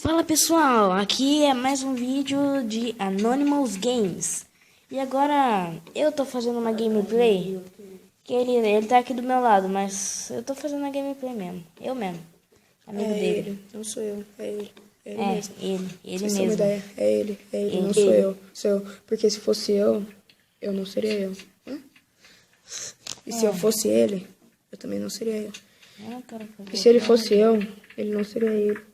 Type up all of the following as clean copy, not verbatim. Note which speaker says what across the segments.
Speaker 1: Fala pessoal, aqui é mais um vídeo de Anonymous Games. E agora eu tô fazendo uma gameplay, que ele tá aqui do meu lado, mas eu tô fazendo a gameplay mesmo, eu mesmo, amigo dele.
Speaker 2: Ele, não sou eu, é ele. Ele
Speaker 1: É,
Speaker 2: mesmo.
Speaker 1: ele
Speaker 2: Vocês têm uma
Speaker 1: mesmo.
Speaker 2: ideia? É ele, não sou eu. Sou eu. Porque se fosse eu não seria eu. E se eu fosse ele, eu também não seria eu.
Speaker 1: Eu não quero fazer
Speaker 2: E se ele
Speaker 1: nada.
Speaker 2: fosse eu, ele não seria ele.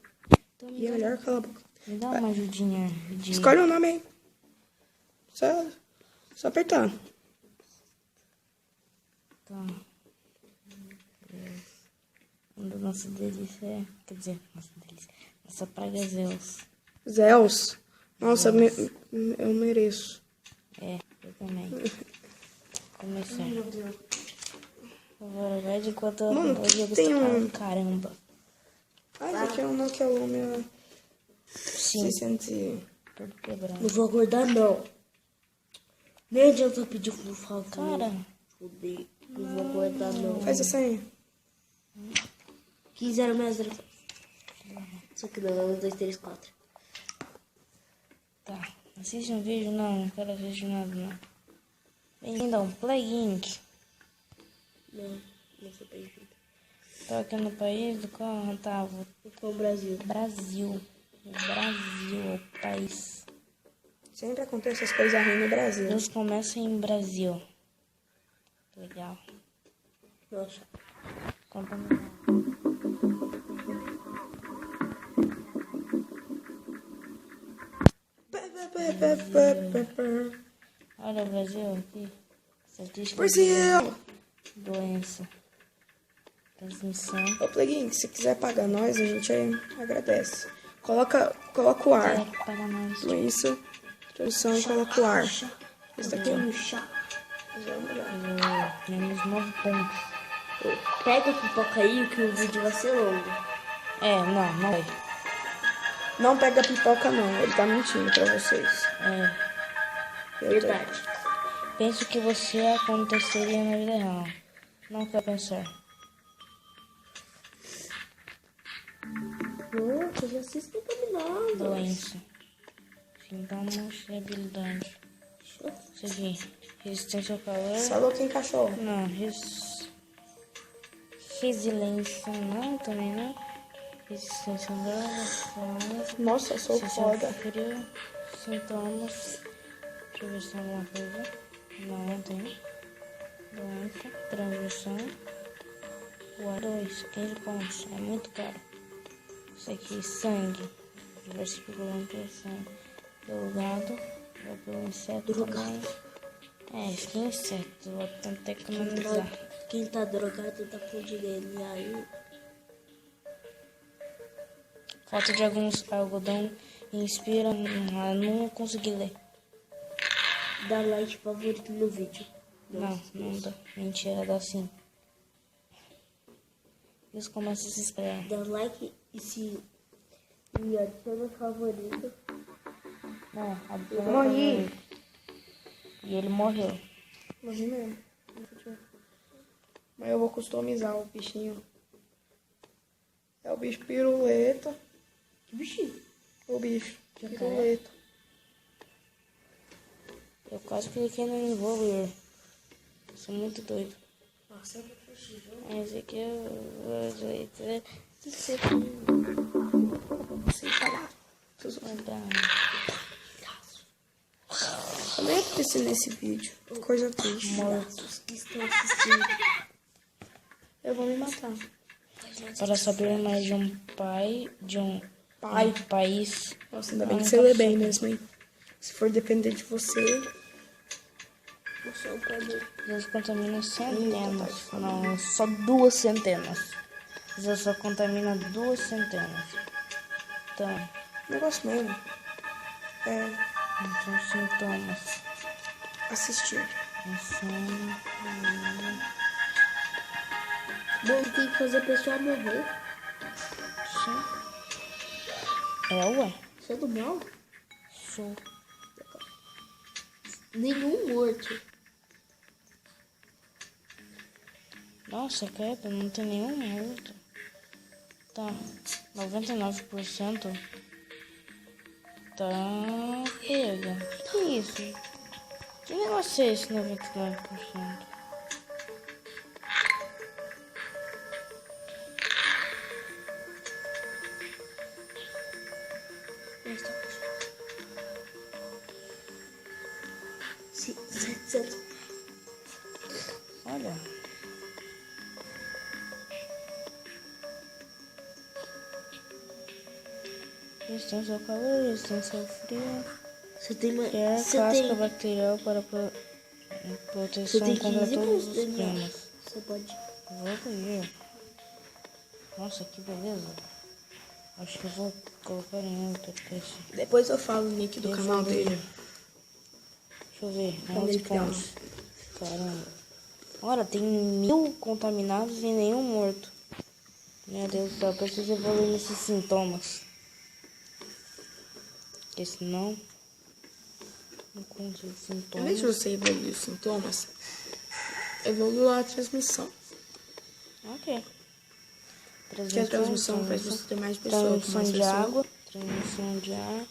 Speaker 1: Então
Speaker 2: E é melhor calar a boca.
Speaker 1: me dá uma ajudinha de...
Speaker 2: Escolhe um nome aí. Só apertar.
Speaker 1: Tá. Um do nosso delícia é... Quer dizer, nossa delícia. Nossa praga é Zeus.
Speaker 2: Zeus. Nossa, eu mereço.
Speaker 1: É, eu também. Começar. Agora vai de quanto
Speaker 2: Mano,
Speaker 1: o jogo
Speaker 2: tem
Speaker 1: está...
Speaker 2: um-
Speaker 1: Caramba.
Speaker 2: Ah, esse aqui é um Nokia Lumia
Speaker 1: Sim,
Speaker 2: 600 e...
Speaker 1: tudo quebrado.
Speaker 3: Não vou acordar, não. Nem adianta pedir por favor.
Speaker 1: Cara,
Speaker 3: Foder. Não vou acordar, não.
Speaker 2: Faz a senha.
Speaker 3: 1506. Só que não, 1, 2, 3, 4.
Speaker 1: tá. Assiste um vídeo? Não quero assistir nada, não. Bem-vindo ao Play Inc.
Speaker 3: Não sou bem-vindo.
Speaker 1: Tô aqui no país do qual tava.
Speaker 3: Qual o Brasil?
Speaker 1: Brasil. O Brasil é o país.
Speaker 2: Sempre acontece essas coisas ruins no Brasil.
Speaker 1: Deus começa em Brasil. Legal.
Speaker 3: Nossa.
Speaker 1: Conta Olha o Brasil aqui. Estatística
Speaker 2: Brasil!
Speaker 1: de doença. Transmissão.
Speaker 2: Ô, Plugin, se quiser pagar nós, a gente agradece. Coloca o ar.
Speaker 1: É para nós.
Speaker 2: Doença, tradução, coloca o ar. Esse daqui, ó.
Speaker 3: Tem um chá.
Speaker 1: Menos 9 pontos.
Speaker 3: Pega a pipoca aí que o vídeo vai ser longo.
Speaker 1: É, não vai.
Speaker 2: Não pega a pipoca, não. Ele tá mentindo pra vocês.
Speaker 1: É.
Speaker 3: Verdade.
Speaker 1: Penso que você aconteceria na vida real. Não quero pensar.
Speaker 3: Nossa, já se contaminado.
Speaker 1: Doença. Sintomas e habilidade. Isso aqui. Resistência ao calor.
Speaker 2: Falou quem cachorro.
Speaker 1: Não, resiliência não, também não. Resistência a drogas,
Speaker 2: Nossa, eu sou
Speaker 1: sensação
Speaker 2: foda.
Speaker 1: frio, sintomas. Deixa eu ver se tem alguma coisa. Não tem. Doença, transmissão. O 2, 15 pontos. É muito caro. Isso aqui, sangue. Diversificante é sangue. Pelo gado, vai pelo inseto também. É, isso aqui é inseto. Vou tentar economizar.
Speaker 3: Quem tá drogado tá com dinheiro. E aí,
Speaker 1: Falta de alguns algodão inspira. Não consegui ler.
Speaker 3: dá like favorito no vídeo.
Speaker 1: Não dá. Mentira, dá sim. Isso começa a se espalhar.
Speaker 3: Dá like e se me adiciona favorito.
Speaker 1: Não,
Speaker 2: Eu morri.
Speaker 1: E ele morreu.
Speaker 2: Morri mesmo. Mas eu vou customizar o bichinho. É o bicho piruleta.
Speaker 3: Que bichinho.
Speaker 2: O bicho piruleta.
Speaker 1: Eu quase cliquei no envolver. Sou muito doido.
Speaker 3: Nossa, eu vou fugir.
Speaker 1: Esse aqui eu...
Speaker 2: Sem falar. Eu nem apareci nesse vídeo. Coisa triste.
Speaker 3: Mortos que estão assistindo.
Speaker 2: Eu vou me matar.
Speaker 1: Para saber mais de um pai, de um país.
Speaker 2: Nossa, ainda bem que você lê bem mesmo, hein? Se for depender de você...
Speaker 3: Você é um padre.
Speaker 1: Deus contamina centenas. Não, só 2 centenas. Deus só contamina 2 centenas. Então,
Speaker 2: Negócio mesmo. É
Speaker 1: então sintomas.
Speaker 2: assistir.
Speaker 1: Insônia.
Speaker 3: Bom, tem que fazer a pessoa morrer.
Speaker 1: Ué?
Speaker 3: Você é do mal?
Speaker 1: Sou.
Speaker 3: Nenhum morto.
Speaker 1: Nossa, credo, não tem nenhum morto. Tá, 99%. Tá, pega. Que isso? Que negócio é esse 99%?
Speaker 3: Sim, 700.
Speaker 1: Olha. Resistência ao calor, resistência ao frio.
Speaker 3: Você tem uma.
Speaker 1: Que é
Speaker 3: Você
Speaker 1: casca
Speaker 3: tem.
Speaker 1: bacterial para
Speaker 3: Você
Speaker 1: proteção
Speaker 3: tem
Speaker 1: contra
Speaker 3: 15
Speaker 1: todos
Speaker 3: pontos,
Speaker 1: os
Speaker 3: Daniel.
Speaker 1: climas.
Speaker 3: Você pode.
Speaker 1: Vou ver. Nossa, que beleza. Acho que eu vou colocar em outro desse.
Speaker 2: Depois eu falo o nick do
Speaker 1: Deixa
Speaker 2: canal
Speaker 1: eu ver.
Speaker 2: dele.
Speaker 1: Deixa eu ver.
Speaker 2: Quando
Speaker 1: 11
Speaker 2: ele criar
Speaker 1: pontos. Caramba. Olha, tem 1000 contaminados e nenhum morto. Meu Deus do céu, eu preciso evoluir nesses sintomas. Porque senão... Não consigo
Speaker 2: Em
Speaker 1: sintomas.
Speaker 2: vez de você evoluir os sintomas, evolua a transmissão.
Speaker 1: Ok.
Speaker 2: Que a transmissão faz você ter mais pessoas, com
Speaker 1: Transmissão
Speaker 2: mais
Speaker 1: de
Speaker 2: pessoas,
Speaker 1: água, transmissão de ar,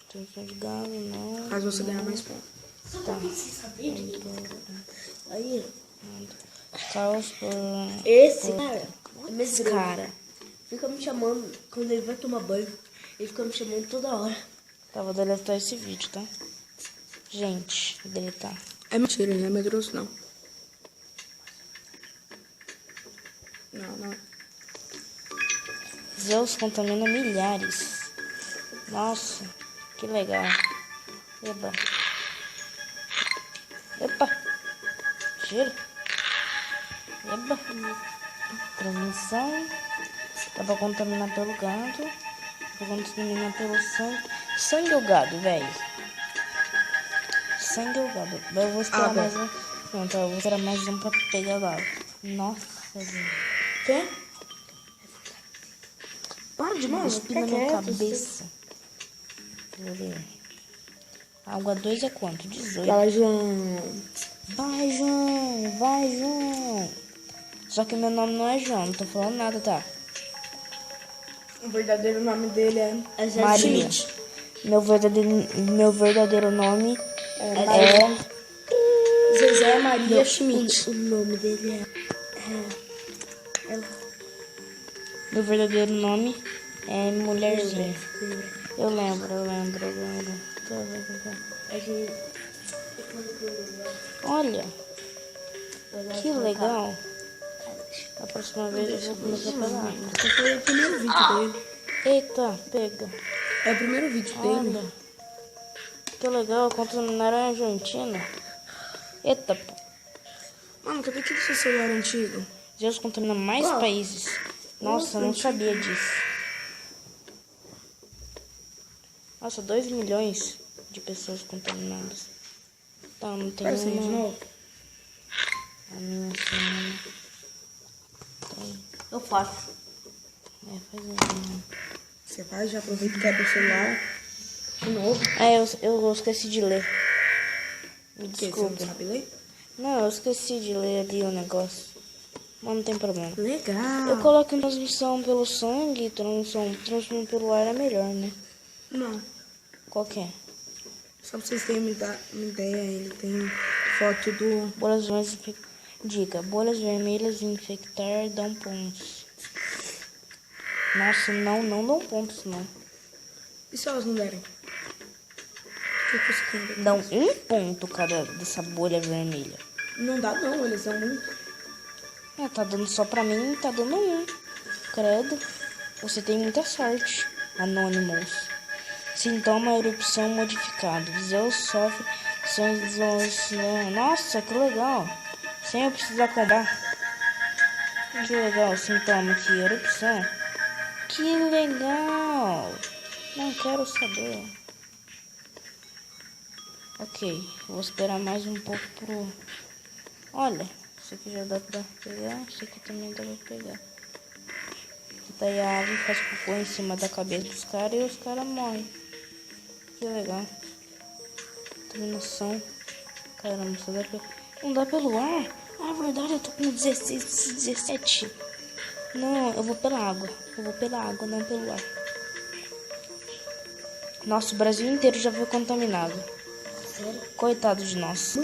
Speaker 1: transmissão de gás, não.
Speaker 2: faz você ganhar mais pontos.
Speaker 1: Tá.
Speaker 3: Aí,
Speaker 1: Caos por...
Speaker 3: esse cara, é
Speaker 1: Esse
Speaker 3: mesmo
Speaker 1: cara.
Speaker 3: fica me chamando quando ele vai tomar banho. Ele fica me chamando toda hora.
Speaker 1: Tá, vou deletar esse vídeo, tá? Gente, deletar.
Speaker 2: É mentira, ele não é medroso, não. Não.
Speaker 1: Zeus contamina milhares. Nossa, que legal. Eba. Epa. Tira. Eba. Transmissão. Dá pra contaminar pelo gado. Dá pra contaminar pelo sangue. Sangue ou gado, velho? Sangue ou gado? Eu vou esperar
Speaker 2: Água.
Speaker 1: mais um. Não, tá, eu vou esperar mais um pra pegar lá. Nossa, velho.
Speaker 2: Quê?
Speaker 1: Para de
Speaker 3: Mano,
Speaker 1: cuspir na
Speaker 3: fica
Speaker 1: minha
Speaker 3: quieto,
Speaker 1: cabeça. Deixa eu ver. Água 2 é quanto? 18.
Speaker 2: Fala, João.
Speaker 1: Vai, João. Vai, João. Só que meu nome não é João. Não tô falando nada, tá?
Speaker 2: O verdadeiro nome dele é
Speaker 3: Zé
Speaker 1: Maria.
Speaker 3: Schmidt.
Speaker 1: Meu verdadeiro nome
Speaker 2: Maria.
Speaker 1: é...
Speaker 2: Zezé Maria Schmidt.
Speaker 3: O nome dele
Speaker 1: Meu verdadeiro nome é Mulherzinha. Eu lembro.
Speaker 3: é que.
Speaker 1: Olha, que legal. A próxima vez eu vou começar a pegar água.
Speaker 2: Esse foi o primeiro vídeo dele.
Speaker 1: Eita, pega.
Speaker 2: É o primeiro vídeo dele.
Speaker 1: Olha, que legal, contaminaram a Argentina. Eita, pô.
Speaker 2: Mano, cadê aquele seu celular antigo?
Speaker 1: Deus contamina mais
Speaker 3: Qual?
Speaker 1: países. Nossa, eu não sabia disso. Nossa, 2 milhões de pessoas contaminadas. Tá, não tem
Speaker 2: Faz assim de
Speaker 1: uma...
Speaker 2: novo.
Speaker 1: A minha semana... Tem...
Speaker 3: Eu faço.
Speaker 1: faz assim.
Speaker 2: Você vai, já aproveita e quebra o celular. De novo.
Speaker 1: Eu esqueci de ler. Me
Speaker 2: Porque você
Speaker 1: desculpa.
Speaker 2: não sabe ler?
Speaker 1: Não, eu esqueci de ler ali o negócio. Mas não tem problema.
Speaker 2: Legal.
Speaker 1: Eu coloco em transmissão pelo sangue, transmissão pelo ar é melhor, né?
Speaker 2: Não.
Speaker 1: Qual que é?
Speaker 2: Só pra vocês terem uma ideia, ele tem foto do...
Speaker 1: Bolhas vermelhas Dica, bolhas vermelhas infectar dão pontos. Nossa, não dão pontos, não.
Speaker 2: E se elas não derem? O que você tem?
Speaker 1: Dão 1 ponto cada dessa bolha vermelha.
Speaker 2: Não dá não, eles são muito...
Speaker 1: Tá dando só pra mim, tá dando 1. Credo. Você tem muita sorte, Anonymous. Sintoma erupção modificado. Zeus sofre Nossa, que legal. Sem eu precisar comprar. Que legal, sintoma aqui, erupção. Que legal. Não quero saber. Ok, vou esperar mais um pouco pro... Olha, isso aqui já dá pra pegar, isso aqui também dá pra pegar. Daí a ave faz cocô em cima da cabeça dos caras e os caras morrem. Que legal. Terminação. Caramba, só dá não dá pelo ar? Ah, é verdade, eu tô com 16, 17. Não, eu vou pela água. Eu vou pela água, não pelo ar. Nossa, o Brasil inteiro já foi contaminado.
Speaker 3: Sério?
Speaker 1: Coitado de nós.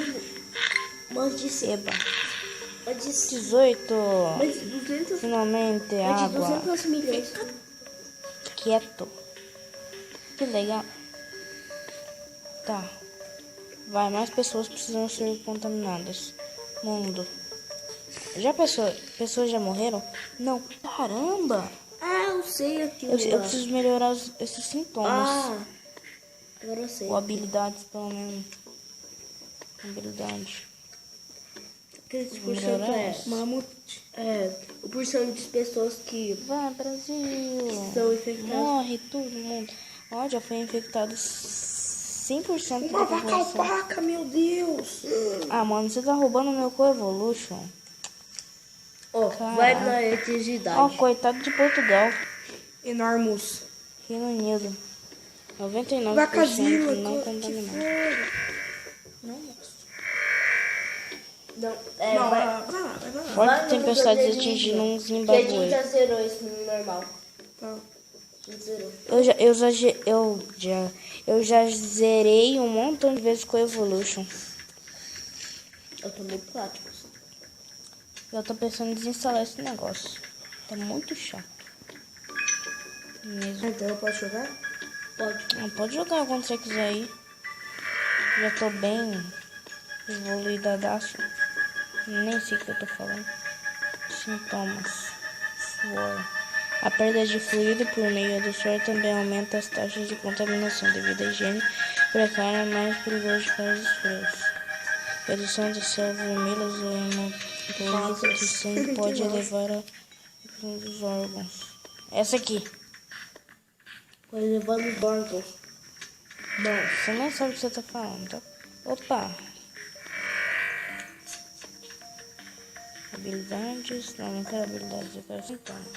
Speaker 3: Mais de 100.
Speaker 1: Eba.
Speaker 3: Mais de
Speaker 1: 18.
Speaker 3: mais de 200.
Speaker 1: Finalmente,
Speaker 3: Mais de
Speaker 1: água.
Speaker 3: 200 milhões.
Speaker 1: Quieto. Que legal. Tá. Vai, mais pessoas precisam ser contaminadas. Mundo. Já pessoas já morreram? Não. Caramba.
Speaker 3: Ah, eu sei aquilo
Speaker 1: Eu
Speaker 3: lá.
Speaker 1: preciso melhorar esses sintomas.
Speaker 3: Ah, agora eu sei.
Speaker 1: Ou habilidades, pelo menos. Habilidade.
Speaker 3: Aqueles
Speaker 1: Melhorar
Speaker 3: porcento é
Speaker 1: isso.
Speaker 3: mamute. É, o porcento de pessoas que
Speaker 1: Vai, Brasil.
Speaker 3: são infectadas.
Speaker 1: Morre todo mundo. Ó, já foi infectado 100%
Speaker 2: Uma
Speaker 1: da
Speaker 2: vaca
Speaker 1: população.
Speaker 2: alpaca, meu Deus.
Speaker 1: Ah, mano, você tá roubando meu Coevolution.
Speaker 3: Ó,
Speaker 1: Caraca.
Speaker 3: vai na eticidade.
Speaker 1: Ó, coitado de Portugal.
Speaker 2: Enormous.
Speaker 1: Reino Unido. 99%
Speaker 2: Vacazila.
Speaker 1: não
Speaker 2: Que
Speaker 1: contaminado.
Speaker 2: foda. Não, moço.
Speaker 3: Não,
Speaker 2: Não,
Speaker 3: vai.
Speaker 2: vai lá, vai lá.
Speaker 1: Forte
Speaker 3: no
Speaker 1: tempestades
Speaker 3: Brasil,
Speaker 1: atingindo um
Speaker 3: Que a
Speaker 1: Zimbabue.
Speaker 3: gente já zerou isso no normal.
Speaker 2: Tá.
Speaker 3: Zerou.
Speaker 1: Eu já zerei um montão de vezes com Evolution.
Speaker 3: Eu tô muito prático.
Speaker 1: Eu tô pensando em desinstalar esse negócio. Tá muito chato. Mesmo.
Speaker 2: Então eu posso jogar?
Speaker 3: Pode.
Speaker 1: Não, pode jogar quando você quiser aí. Já tô bem evoluidadaço. Nem sei o que eu tô falando. Sintomas. Suor. A perda de fluido por meio do suor também aumenta as taxas de contaminação devido à higiene precária, mais perigoso para os frios. Redução de células vermelhas ou hematolítica de sangue pode levar a dos órgãos. Essa aqui.
Speaker 3: Pode levar nos órgãos.
Speaker 1: Bom, você não sabe o que você tá falando, tá? Opa! Habilidades. Não, não quero habilidades, eu quero sintomas.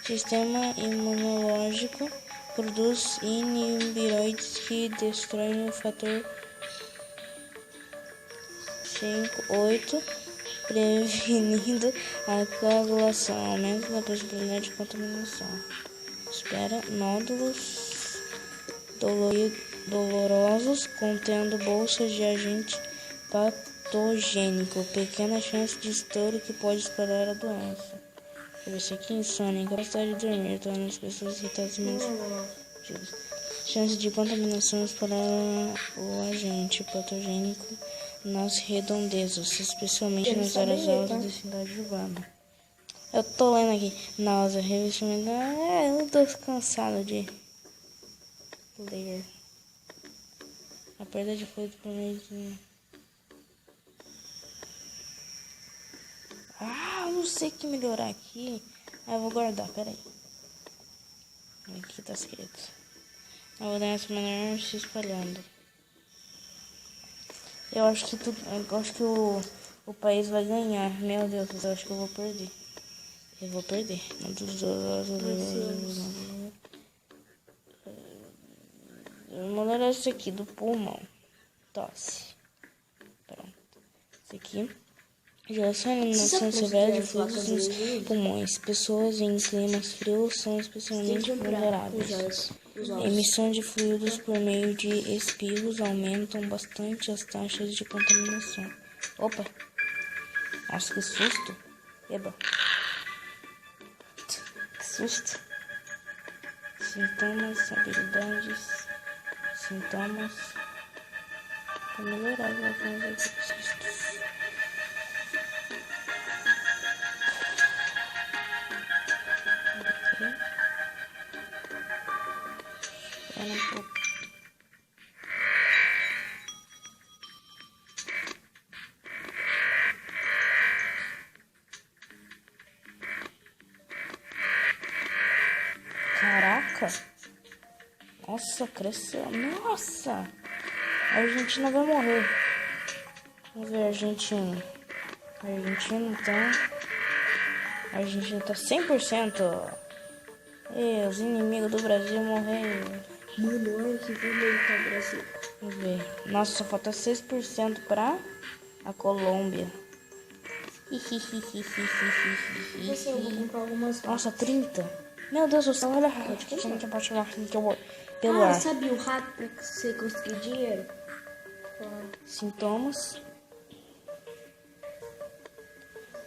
Speaker 1: Sistema imunológico produz inibiroides que destroem o fator 5-8, prevenindo a coagulação, aumento da possibilidade de contaminação. Espera, nódulos dolorosos contendo bolsas de agente patogênico, pequena chance de estouro que pode espalhar a doença. Esse aqui, insônia, incapacidade de dormir, torna as pessoas irritadas e menos produtivas. Chance de contaminação espalhar o agente patogênico nas redondezas, especialmente nas áreas altas da cidade urbana. Eu tô lendo aqui. Náusea, revestimento. Eu tô cansado de ler. A perda de fluido por meio de. Eu não sei o que melhorar aqui. Eu vou guardar, peraí. Aqui tá escrito. A doença menor se espalhando. Eu acho que o país vai ganhar. Meu Deus, eu acho que eu vou perder. Eu vou perder. Vou melhorar isso aqui do pulmão. Tosse. Pronto. Isso aqui. Geração e eliminação severa de fluidos nos pulmões. Pessoas em climas frios são especialmente vulneráveis. Emissão de fluidos por meio de espirros aumentam bastante as taxas de contaminação. Opa! Nossa, que susto! Eba! Que susto! Sintomas, habilidades, sintomas. Pra melhorar as ações sustos. Espera um pouco. Caraca! Nossa, cresceu. Nossa! A Argentina vai morrer. Vamos ver a Argentina. A Argentina tá... A Argentina tá 100%. E os inimigos do Brasil morreram.
Speaker 3: Mano, olha que vermelho tá o Brasil.
Speaker 1: Vamos ver. Nossa, só falta 6% pra a Colômbia.
Speaker 3: Você, eu vou comprar algumas.
Speaker 1: Nossa, 30. Meu Deus do céu, olha a gente apaixonar pelo ar.
Speaker 3: sabe o rato pra você conseguir dinheiro?
Speaker 1: Sintomas.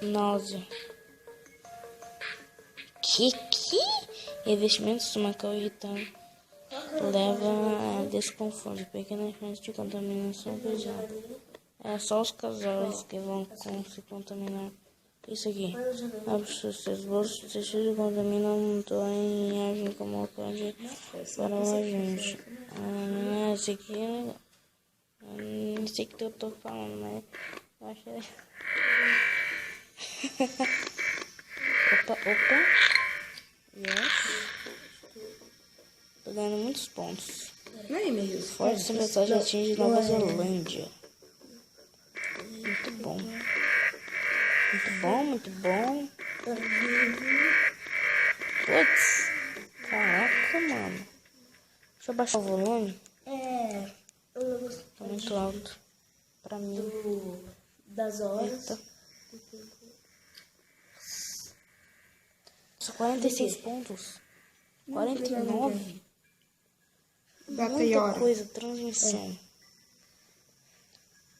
Speaker 1: Náusea. Que? Revestimento estomacal irritante leva a desconforto, pequena chance de contaminação visual. É só os casais que vão se contaminar. Isso aqui. Os bolsos tecidos contaminam e agem como pode para o agente. Esse aqui não sei o que eu tô falando, mas eu achei. Opa. Yes. Tô ganhando muitos pontos.
Speaker 2: Não é e-mail.
Speaker 1: Forte tempestade atinge Nova Zelândia. Muito bom. Muito bom. Putz. Caraca, mano. Deixa eu baixar o volume. Tá muito alto. Pra mim.
Speaker 3: Das horas.
Speaker 1: Eita. Só 46 pontos. 49.
Speaker 2: Data e
Speaker 1: Muita
Speaker 2: hora.
Speaker 1: coisa. Transmissão.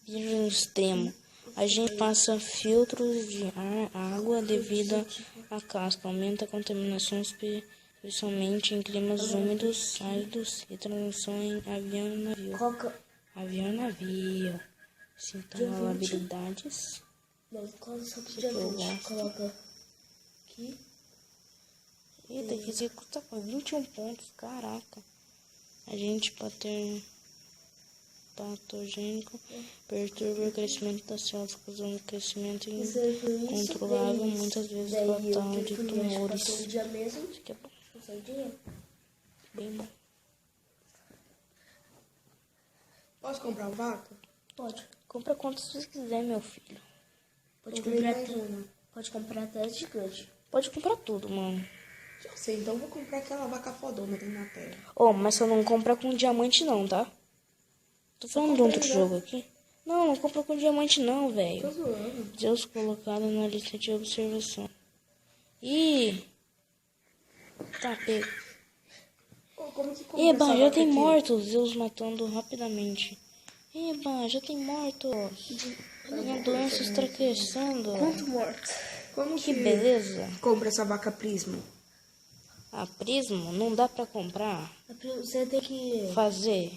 Speaker 1: Vídeo no extremo. A gente passa filtros de ar, água devido à casca. Aumenta a contaminação, especialmente em climas úmidos, áridos e transmissão em avião e navio. Avião e navio. Sintomas, habilidades.
Speaker 3: Não, qual só que dia 20? Coloca aqui.
Speaker 1: Eita, que isso custa com 21 pontos. Caraca. Agente patogênico perturba o crescimento das células, causando crescimento incontrolável, muitas vezes fatal, de tumores. Isso aqui é bom. Bem bom.
Speaker 2: Posso comprar uma vaca?
Speaker 1: Pode. Compra quantos você quiser, meu filho.
Speaker 3: Pode comprar até gigante.
Speaker 1: Pode comprar tudo, mano.
Speaker 2: Já sei, então eu vou comprar aquela vaca fodona que tem na terra.
Speaker 1: Mas você não compra com diamante não, tá? Tô falando de outro jogo aqui. Não compra com diamante não, velho.
Speaker 2: Tô zoando.
Speaker 1: Deus colocado na lista de observação. Ih! Tá pego.
Speaker 2: Como que compra essa
Speaker 1: Eba, já
Speaker 2: vaca
Speaker 1: tem
Speaker 2: aqui?
Speaker 1: mortos. Zeus matando rapidamente. Eba, já tem mortos. Minha doença está crescendo.
Speaker 3: Quanto morto?
Speaker 2: Como
Speaker 1: Que beleza.
Speaker 2: compra essa vaca prismo?
Speaker 1: A Prismo não dá pra comprar.
Speaker 3: Você tem que...
Speaker 1: Fazer.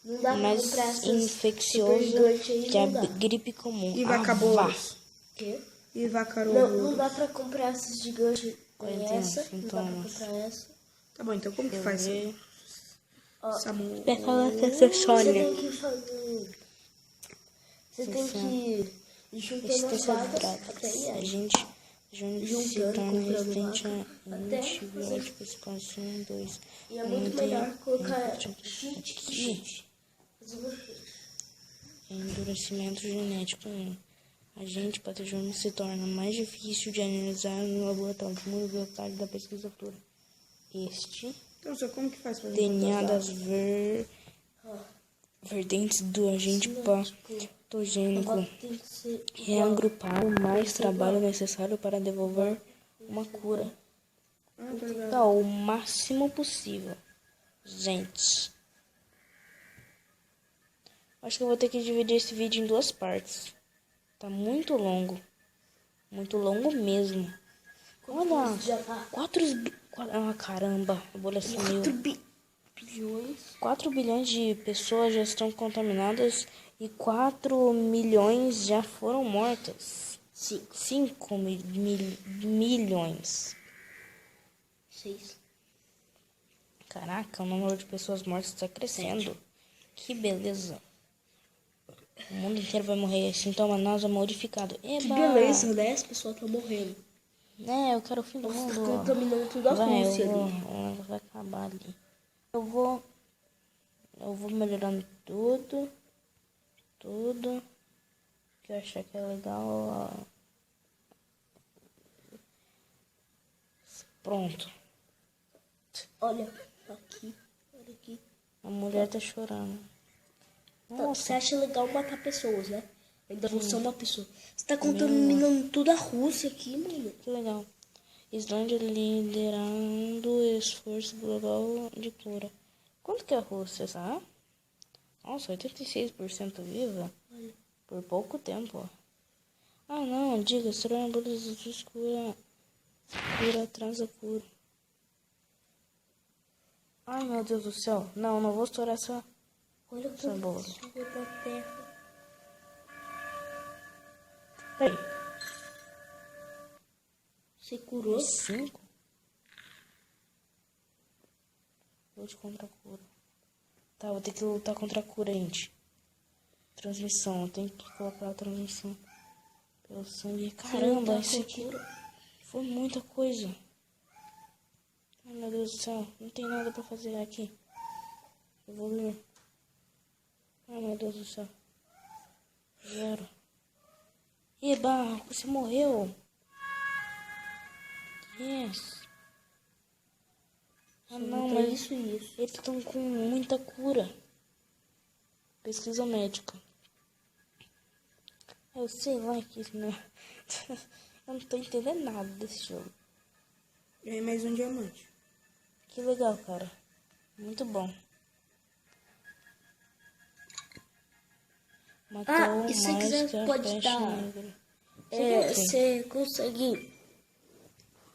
Speaker 3: Não dá pra
Speaker 1: Mais
Speaker 3: comprar essas
Speaker 1: infeccioso
Speaker 3: gigantes aí,
Speaker 1: que a
Speaker 3: não dá.
Speaker 1: gripe comum.
Speaker 2: E vaca
Speaker 1: Ah,
Speaker 2: bolos?
Speaker 3: Quê?
Speaker 2: E vaca
Speaker 3: Não dá pra comprar essas gigantes com
Speaker 1: 41
Speaker 3: essa. Não dá pra
Speaker 1: sintomas.
Speaker 3: comprar essa.
Speaker 2: Tá bom, então como que faz
Speaker 1: ver.
Speaker 2: essa
Speaker 1: Fala que
Speaker 3: Você
Speaker 1: Sônia.
Speaker 3: tem que fazer... Você tem que ir juntando as vacas até
Speaker 1: A
Speaker 3: aí.
Speaker 1: gente se torna
Speaker 3: comprando
Speaker 1: resistente
Speaker 3: vaca,
Speaker 1: a
Speaker 3: até
Speaker 1: antibióticos, calcio 2.
Speaker 3: E é muito melhor colocar
Speaker 1: Aqui, endurecimento genético 1. Agente patogênico se torna mais difícil de analisar no laboratório, diminui a velocidade da pesquisa futura. Este
Speaker 2: Então, só como que faz pra
Speaker 1: DNA das vertentes do agente patogênico
Speaker 3: tem que ser
Speaker 1: reagrupar o mais trabalho necessário para devolver uma cura. Tá, o máximo possível. Gente. Acho que eu vou ter que dividir esse vídeo em 2 partes. Tá muito longo. Muito longo mesmo. Olha. 4... Ah, caramba. A bolha sumiu. 4 bilhões de pessoas já estão contaminadas e 4 milhões já foram mortas. 5 milhões.
Speaker 3: 6.
Speaker 1: Caraca, o número de pessoas mortas está crescendo. Que beleza. O mundo inteiro vai morrer. Sintoma náusea modificado. Eba.
Speaker 3: Que beleza, né? As pessoas estão morrendo.
Speaker 1: Eu quero o fim do mundo.
Speaker 3: Tá contaminando tudo a Rússia ali.
Speaker 1: Vai acabar ali. Eu vou melhorando tudo. Que eu achar que é legal. Pronto.
Speaker 3: Olha aqui.
Speaker 1: A mulher tá chorando.
Speaker 3: Então, você acha legal matar pessoas, né? Ainda você é uma pessoa. Você tá contaminando toda a Rússia aqui, mano.
Speaker 1: Que legal. Islândia liderando o esforço global de cura. Quanto que é a Rússia, sabe? Nossa, 86% viva? Por pouco tempo. Ah, não, diga, estourar bolhas azuis cura transa cura. Ai, meu Deus do céu. Não vou estourar essa bolha.
Speaker 3: Da terra.
Speaker 1: Peraí.
Speaker 3: Você curou?
Speaker 1: 5? Lute contra a cura. Tá, vou ter que lutar contra a cura, gente. Transmissão, eu tenho que colocar a transmissão. Pelo sangue. Caramba, isso aqui foi muita coisa. Ai, meu Deus do céu. Não tem nada pra fazer aqui. Evoluir. Ai, meu Deus do céu. 0. Eba, você morreu. Yes. Ah, não, mas
Speaker 3: isso.
Speaker 1: eles estão com muita cura. Pesquisa médica. Eu sei lá que isso não... Eu não tô entendendo nada desse jogo.
Speaker 2: E aí mais um diamante.
Speaker 1: Que legal, cara. Muito bom. Matou
Speaker 3: e se
Speaker 1: mais
Speaker 3: quiser
Speaker 1: que a
Speaker 3: pode
Speaker 1: peste
Speaker 3: dar.
Speaker 1: negra.
Speaker 3: Você consegue.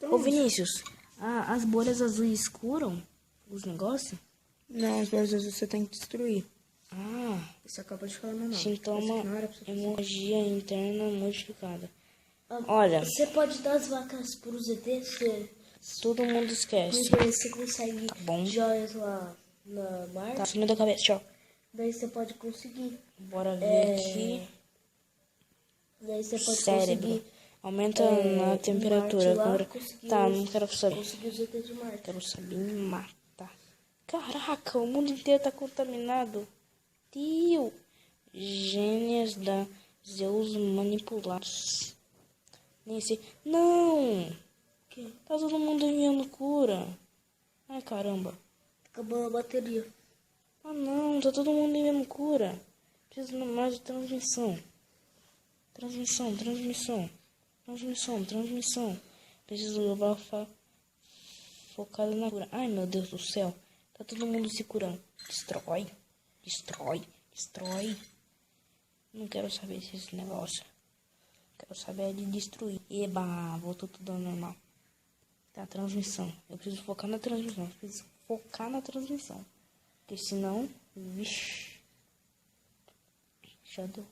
Speaker 1: Ô, Vinícius. As bolhas azuis curam os negócios?
Speaker 2: Não, as bolhas azuis você tem que destruir.
Speaker 3: Isso acaba de falar meu nome.
Speaker 1: Sintoma
Speaker 2: Não era pra você fazer.
Speaker 1: hemorragia interna modificada. Olha,
Speaker 3: Você pode dar as vacas pro ZT,
Speaker 1: todo mundo esquece.
Speaker 3: porque você consegue
Speaker 1: bom.
Speaker 3: joias lá na Marte.
Speaker 1: Tá sumindo a cabeça, tchau.
Speaker 3: Daí você pode conseguir.
Speaker 1: Bora ver aqui.
Speaker 3: Daí você pode
Speaker 1: Cérebro.
Speaker 3: conseguir.
Speaker 1: Aumenta a temperatura.
Speaker 3: Marte lá,
Speaker 1: Tá, não quero saber.
Speaker 3: Conseguir o ZT de Marte.
Speaker 1: Quero saber me matar. Caraca, o mundo inteiro tá contaminado. Tio. Gênios da Zeus manipulados. Nem sei. Não! Tá todo mundo enviando cura. Ai, caramba.
Speaker 3: Acabou a bateria.
Speaker 1: Ah, não. Tá todo mundo enviando cura. Preciso mais de transmissão. Transmissão. Preciso global focado na cura. Ai, meu Deus do céu. Tá todo mundo se curando. Destrói. Não quero saber desse negócio. Quero saber de destruir. Eba, voltou tudo ao normal. Tá, transmissão. Eu preciso focar na transmissão. Porque senão... Vixe. Já deu.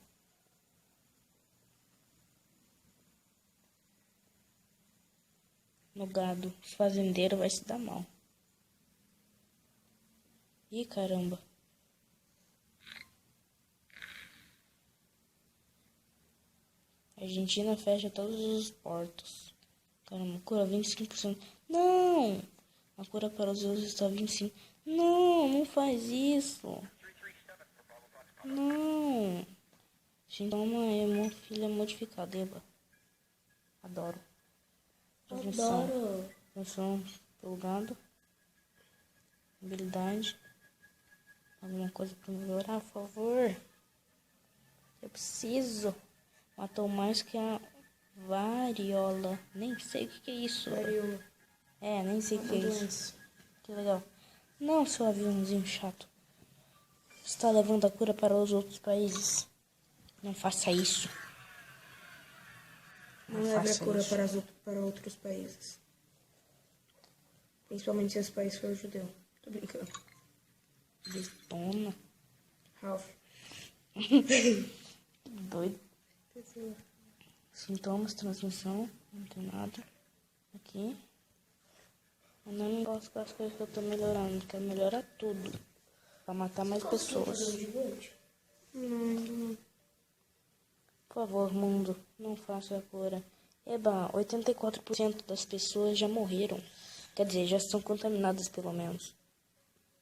Speaker 1: No gado. Os fazendeiros vai se dar mal. Ih, caramba. A Argentina fecha todos os portos. Caramba, cura 25%. Não! A cura para os outros está 25%. Não faz isso. Não. Sintoma hemofília modificada. Eba. Adoro. Transmissão pelo gado. Habilidade. Alguma coisa para melhorar, por favor. Eu preciso. Matou mais que a variola. Nem sei o que é isso.
Speaker 2: Variola.
Speaker 1: Nem sei o que é isso. Que legal. Não, seu aviãozinho chato. Você está levando a cura para os outros países. Não faça isso.
Speaker 2: Não leve a cura para outros países. Principalmente se esse país for judeu. Tô brincando.
Speaker 1: Detona.
Speaker 2: Ralph.
Speaker 1: Doido. Sintomas, transmissão. Não tem nada. Aqui. Eu não gosto das coisas que eu tô melhorando. Quero melhorar tudo. Pra matar mais pessoas.
Speaker 2: Não.
Speaker 1: Por favor, mundo. Não faça a cura. Eba, 84% das pessoas já morreram. Quer dizer, já estão contaminadas pelo menos.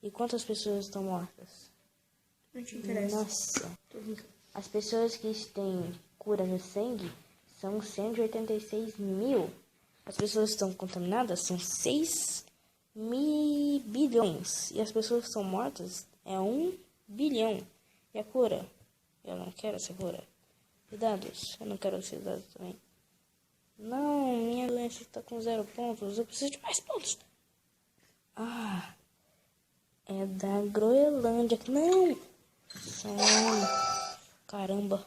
Speaker 1: E quantas pessoas estão mortas?
Speaker 2: Não te interessa.
Speaker 1: Nossa. As pessoas que têm cura no sangue são 186 mil. As pessoas que estão contaminadas são 6 bilhões. E as pessoas que estão mortas é 1 bilhão. E a cura? Eu não quero essa cura. Cuidados. Eu não quero esses dados também. Não, minha doença tá com 0 pontos. Eu preciso de mais pontos. Ah, é da Groenlândia. Não! Caramba.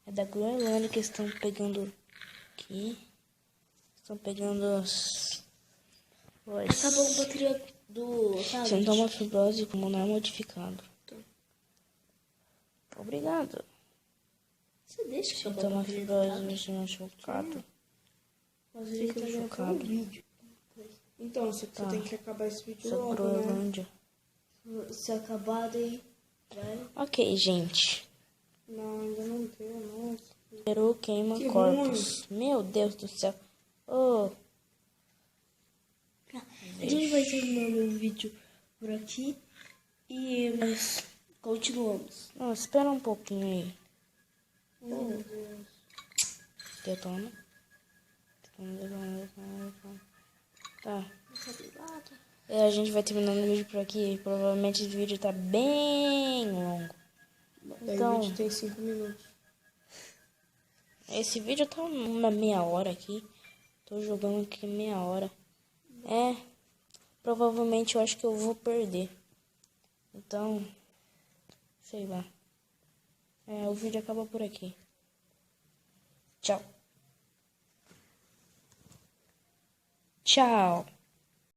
Speaker 1: É da Groenlândia que estão pegando aqui. Estão pegando as...
Speaker 3: Acabou a bateria do tablet.
Speaker 1: Sintoma fibrose pulmonar modificado. Obrigado.
Speaker 3: Você deixa acabar a
Speaker 1: Sintoma
Speaker 3: bateria do
Speaker 1: fibrose
Speaker 3: tablet?
Speaker 1: machucado.
Speaker 3: Mas ele tá gravando
Speaker 1: chocado.
Speaker 3: um vídeo.
Speaker 2: Então, você tem que acabar esse vídeo
Speaker 1: Essa
Speaker 2: logo, né?
Speaker 1: Groenlândia.
Speaker 3: Se acabar, daí vai.
Speaker 1: Ok, gente.
Speaker 2: Não, ainda não deu, não.
Speaker 1: Peru queima
Speaker 2: Que
Speaker 1: corpos. Meu Deus do céu. Oh,
Speaker 3: A gente vai terminando o vídeo por aqui. E nós continuamos.
Speaker 1: não, espera um pouquinho aí.
Speaker 2: Meu Deus.
Speaker 1: Detona. Tá. A gente vai terminando o vídeo por aqui. Provavelmente esse vídeo tá bem longo.
Speaker 2: Daí
Speaker 1: Então-
Speaker 2: o vídeo tem 5 minutos.
Speaker 1: Esse vídeo tá uma meia hora aqui. Tô jogando aqui meia hora. Provavelmente eu acho que eu vou perder. Então, sei lá. O vídeo acaba por aqui. Tchau. Tchau.